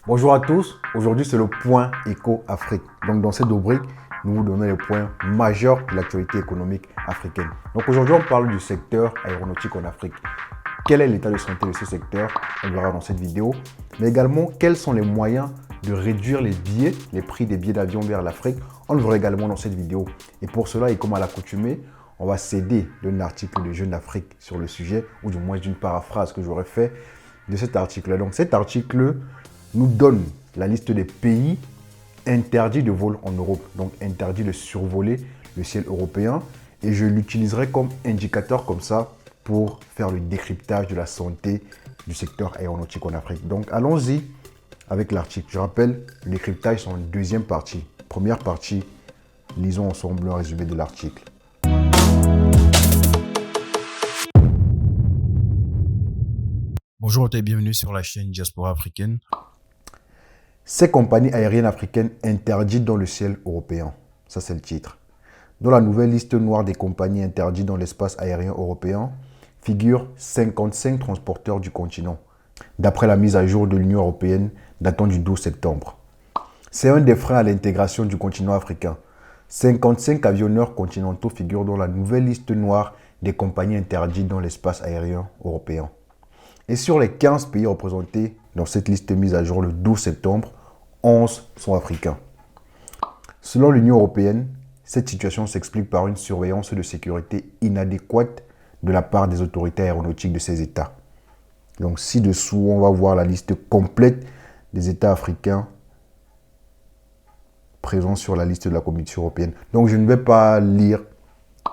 Bonjour à tous, aujourd'hui c'est le point Éco-Afrique. Donc dans cette rubrique, nous vous donnons les points majeurs de l'actualité économique africaine. Donc aujourd'hui on parle du secteur aéronautique en Afrique. Quel est l'état de santé de ce secteur? On le verra dans cette vidéo. Mais également, quels sont les moyens de réduire les prix des billets d'avion vers l'Afrique? On le verra également dans cette vidéo. Et pour cela, et comme à l'accoutumée, on va s'aider d'un article de Jeune Afrique sur le sujet, ou du moins d'une paraphrase que j'aurais fait de cet article. Donc cet article nous donne la liste des pays interdits de vol en Europe, donc interdits de survoler le ciel européen. Et je l'utiliserai comme indicateur comme ça pour faire le décryptage de la santé du secteur aéronautique en Afrique. Donc allons-y avec l'article. Je rappelle, le décryptage c'est en deuxième partie. Première partie, lisons ensemble un résumé de l'article. Bonjour et bienvenue sur la chaîne Diaspora Africaine. Ces compagnies aériennes africaines interdites dans le ciel européen. Ça, c'est le titre. Dans la nouvelle liste noire des compagnies interdites dans l'espace aérien européen, figurent 55 transporteurs du continent, d'après la mise à jour de l'Union européenne datant du 12 septembre. C'est un des freins à l'intégration du continent africain. 55 avionneurs continentaux figurent dans la nouvelle liste noire des compagnies interdites dans l'espace aérien européen. Et sur les 15 pays représentés dans cette liste mise à jour le 12 septembre, 11 sont africains. Selon l'Union européenne, cette situation s'explique par une surveillance de sécurité inadéquate de la part des autorités aéronautiques de ces États. Donc ci-dessous, on va voir la liste complète des États africains présents sur la liste de la Commission européenne. Donc je ne vais pas lire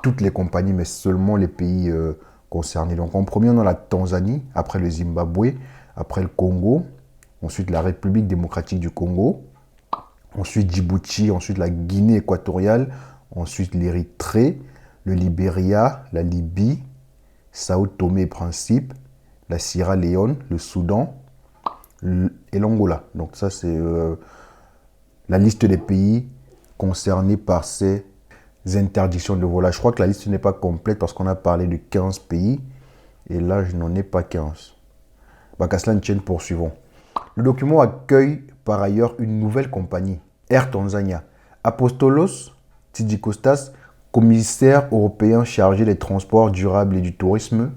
toutes les compagnies, mais seulement les pays concernés. Donc en premier, on a la Tanzanie, après le Zimbabwe, après le Congo, ensuite la République démocratique du Congo, ensuite Djibouti, ensuite la Guinée équatoriale, ensuite l'Érythrée, le Libéria, la Libye, Sao Tomé et Principe, la Sierra Leone, le Soudan et l'Angola. Donc ça c'est la liste des pays concernés par ces interdictions de volage. Je crois que la liste n'est pas complète parce qu'on a parlé de 15 pays et là je n'en ai pas 15. Qu'à cela ne tienne, poursuivons. Le document accueille par ailleurs une nouvelle compagnie, Air Tanzania. Apostolos Tsidikostas, commissaire européen chargé des transports durables et du tourisme,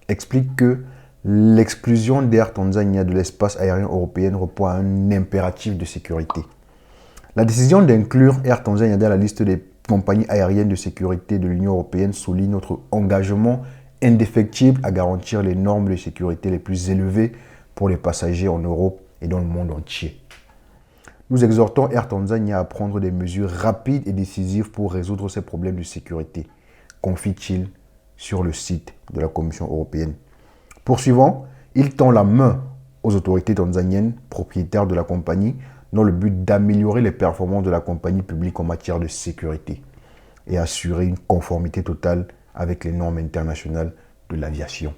explique que l'exclusion d'Air Tanzania de l'espace aérien européen répond à un impératif de sécurité. La décision d'inclure Air Tanzania dans la liste des compagnies aériennes de sécurité de l'Union européenne souligne notre engagement indéfectible à garantir les normes de sécurité les plus élevées pour les passagers en Europe et dans le monde entier. Nous exhortons Air Tanzania à prendre des mesures rapides et décisives pour résoudre ces problèmes de sécurité, confie-t-il sur le site de la Commission européenne. Poursuivant, il tend la main aux autorités tanzaniennes, propriétaires de la compagnie, dans le but d'améliorer les performances de la compagnie publique en matière de sécurité et assurer une conformité totale avec les normes internationales de l'aviation.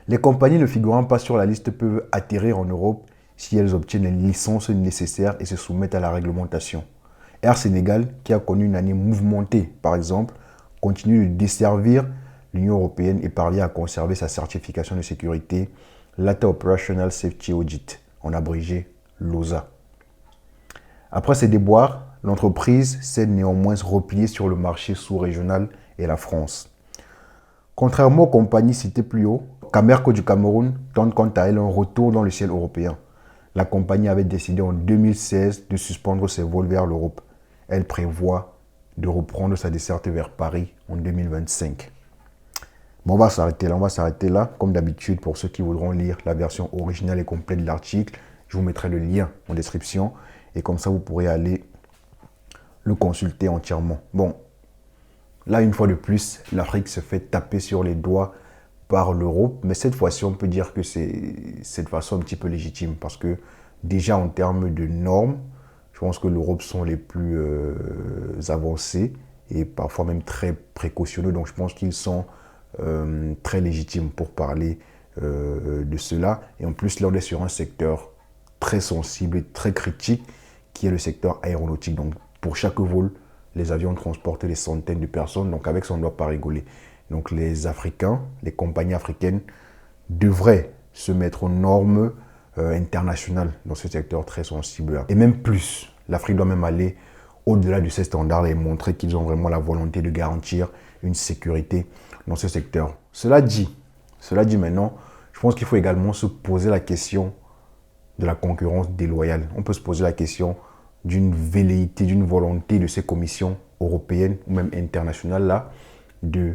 Les compagnies ne figurant pas sur la liste peuvent atterrir en Europe si elles obtiennent les licences nécessaires et se soumettent à la réglementation. Air Sénégal, qui a connu une année mouvementée par exemple, continue de desservir l'Union européenne et parvient à conserver sa certification de sécurité Lata Operational Safety Audit, en abrégé LOSA. Après ces déboires, l'entreprise s'est néanmoins repliée sur le marché sous-régional et la France. Contrairement aux compagnies citées plus haut, Camerco du Cameroun tente quant à elle un retour dans le ciel européen. La compagnie avait décidé en 2016 de suspendre ses vols vers l'Europe. Elle prévoit de reprendre sa desserte vers Paris en 2025. On va s'arrêter là. Comme d'habitude, pour ceux qui voudront lire la version originale et complète de l'article, je vous mettrai le lien en description. Et comme ça, vous pourrez aller le consulter entièrement. Là, une fois de plus, l'Afrique se fait taper sur les doigts par l'Europe. Mais cette fois-ci, on peut dire que c'est cette façon un petit peu légitime. Parce que déjà, en termes de normes, je pense que l'Europe sont les plus avancés et parfois même très précautionneux. Donc, je pense qu'ils sont très légitimes pour parler de cela. Et en plus, là, on est sur un secteur très sensible et très critique qui est le secteur aéronautique. Donc, pour chaque vol, les avions transportent des centaines de personnes. Donc, avec ça, on ne doit pas rigoler. Donc, les Africains, les compagnies africaines devraient se mettre aux normes international dans ce secteur très sensible. Et même plus, l'Afrique doit même aller au-delà de ces standards et montrer qu'ils ont vraiment la volonté de garantir une sécurité dans ce secteur. Cela dit maintenant, je pense qu'il faut également se poser la question de la concurrence déloyale. On peut se poser la question d'une velléité, d'une volonté de ces commissions européennes ou même internationales là, de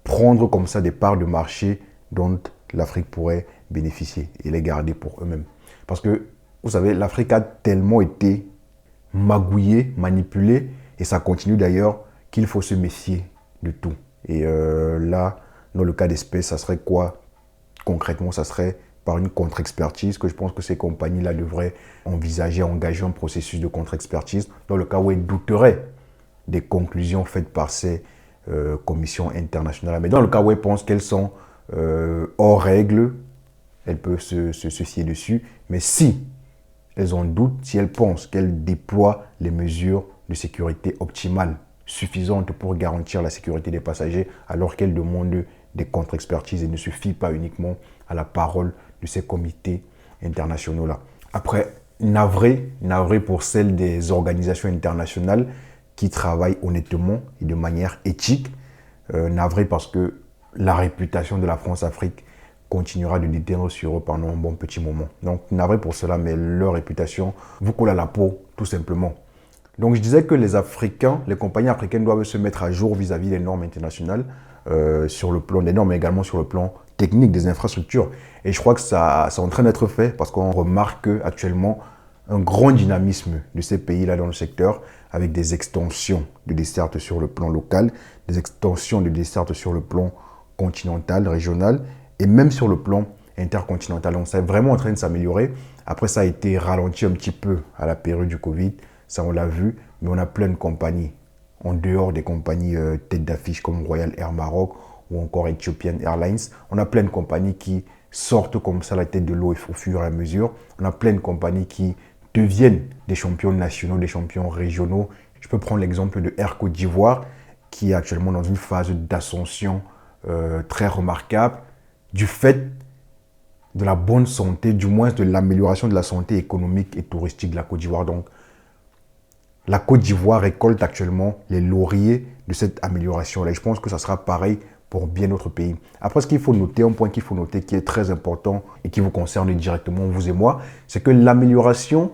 prendre comme ça des parts de marché dont l'Afrique pourrait bénéficier et les garder pour eux-mêmes. Parce que, vous savez, l'Afrique a tellement été magouillée, manipulée, et ça continue d'ailleurs, qu'il faut se méfier de tout. Et là, dans le cas d'espèce, ça serait quoi concrètement? Ça serait par une contre-expertise que je pense que ces compagnies-là devraient envisager, engager un processus de contre-expertise dans le cas où elles douteraient des conclusions faites par ces commissions internationales. Mais dans le cas où elles pensent qu'elles sont hors règle, elles peuvent se fier dessus. Mais si elles ont doute, si elles pensent qu'elles déploient les mesures de sécurité optimales, suffisantes pour garantir la sécurité des passagers, alors qu'elles demandent des contre-expertises et ne se fient pas uniquement à la parole de ces comités internationaux-là. Après, navré pour celles des organisations internationales qui travaillent honnêtement et de manière éthique. Navré parce que la réputation de la France-Afrique continuera de déteindre sur eux pendant un bon petit moment. Donc, navré pour cela, mais leur réputation vous colle à la peau, tout simplement. Donc, je disais que les Africains, les compagnies africaines doivent se mettre à jour vis-à-vis des normes internationales, sur le plan des normes, mais également sur le plan technique des infrastructures. Et je crois que ça est en train d'être fait parce qu'on remarque actuellement un grand dynamisme de ces pays-là dans le secteur, avec des extensions de dessertes sur le plan local, des extensions de dessertes sur le plan continental, régional, et même sur le plan intercontinental. Donc, c'est vraiment en train de s'améliorer. Après, ça a été ralenti un petit peu à la période du Covid. Ça, on l'a vu. Mais on a plein de compagnies, en dehors des compagnies tête d'affiche comme Royal Air Maroc ou encore Ethiopian Airlines. On a plein de compagnies qui sortent comme ça la tête de l'eau au fur et à mesure. On a plein de compagnies qui deviennent des champions nationaux, des champions régionaux. Je peux prendre l'exemple de Air Côte d'Ivoire, qui est actuellement dans une phase d'ascension très remarquable, du fait de la bonne santé, du moins de l'amélioration de la santé économique et touristique de la Côte d'Ivoire. Donc, la Côte d'Ivoire récolte actuellement les lauriers de cette amélioration-là. Et je pense que ça sera pareil pour bien d'autres pays. Après, ce qu'il faut noter, un point qu'il faut noter qui est très important et qui vous concerne directement, vous et moi, c'est que l'amélioration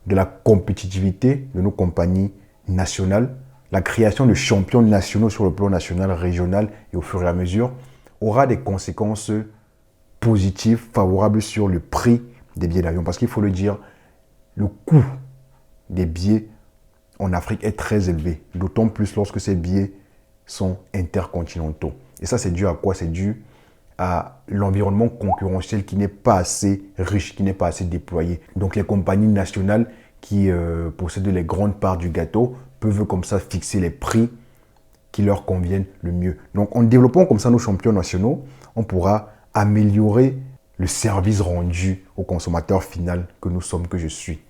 de la compétitivité de nos compagnies nationales, la création de champions nationaux sur le plan national, régional et au fur et à mesure, aura des conséquences positives, favorables sur le prix des billets d'avion. Parce qu'il faut le dire, le coût des billets en Afrique est très élevé, d'autant plus lorsque ces billets sont intercontinentaux. Et ça, c'est dû à quoi? C'est dû à l'environnement concurrentiel qui n'est pas assez riche, qui n'est pas assez déployé. Donc, les compagnies nationales qui possèdent les grandes parts du gâteau peuvent comme ça fixer les prix qui leur conviennent le mieux. Donc, en développant comme ça nos champions nationaux, on pourra améliorer le service rendu au consommateur final que nous sommes, que je suis.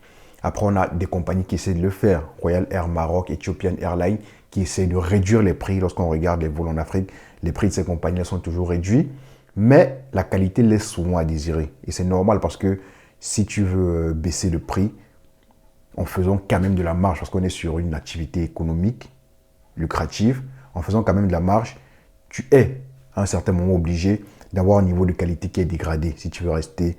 Après, on a des compagnies qui essaient de le faire. Royal Air Maroc, Ethiopian Airlines, qui essaient de réduire les prix. Lorsqu'on regarde les vols en Afrique, les prix de ces compagnies sont toujours réduits. Mais la qualité laisse souvent à désirer. Et c'est normal parce que si tu veux baisser le prix, en faisant quand même de la marge, parce qu'on est sur une activité économique lucrative, en faisant quand même de la marge, tu es à un certain moment obligé d'avoir un niveau de qualité qui est dégradé si tu veux rester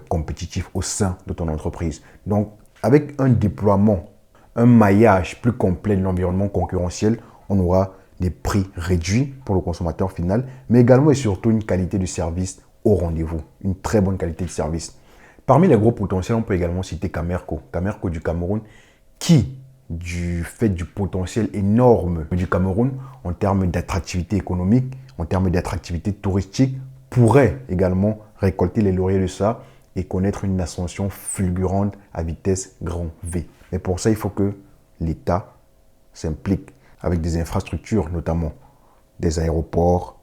compétitif au sein de ton entreprise. Donc, avec un déploiement, un maillage plus complet de l'environnement concurrentiel, on aura des prix réduits pour le consommateur final, mais également et surtout une qualité de service au rendez-vous, une très bonne qualité de service. Parmi les gros potentiels, on peut également citer Camerco du Cameroun, qui, du fait du potentiel énorme du Cameroun en termes d'attractivité économique, en termes d'attractivité touristique, pourrait également récolter les lauriers de ça et connaître une ascension fulgurante à vitesse grand V. Mais pour ça, il faut que l'État s'implique avec des infrastructures, notamment des aéroports,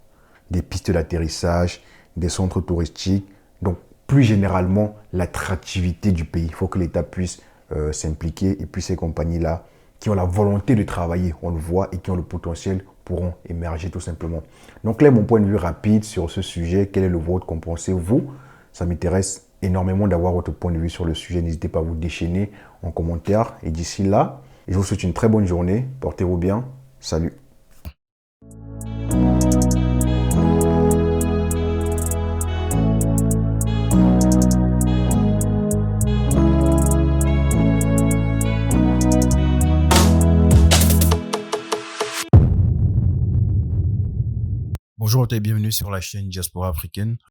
des pistes d'atterrissage, des centres touristiques. Donc, plus généralement, l'attractivité du pays. Il faut que l'État puisse s'impliquer. Et puis, ces compagnies-là, qui ont la volonté de travailler, on le voit, et qui ont le potentiel, pourront émerger tout simplement. Donc là, mon point de vue rapide sur ce sujet. Quel est le vôtre? Qu'en pensez-vous? Ça m'intéresse énormément d'avoir votre point de vue sur le sujet. N'hésitez pas à vous déchaîner en commentaire. Et d'ici là, je vous souhaite une très bonne journée. Portez-vous bien. Salut. Bonjour et bienvenue sur la chaîne Diaspora Africaine.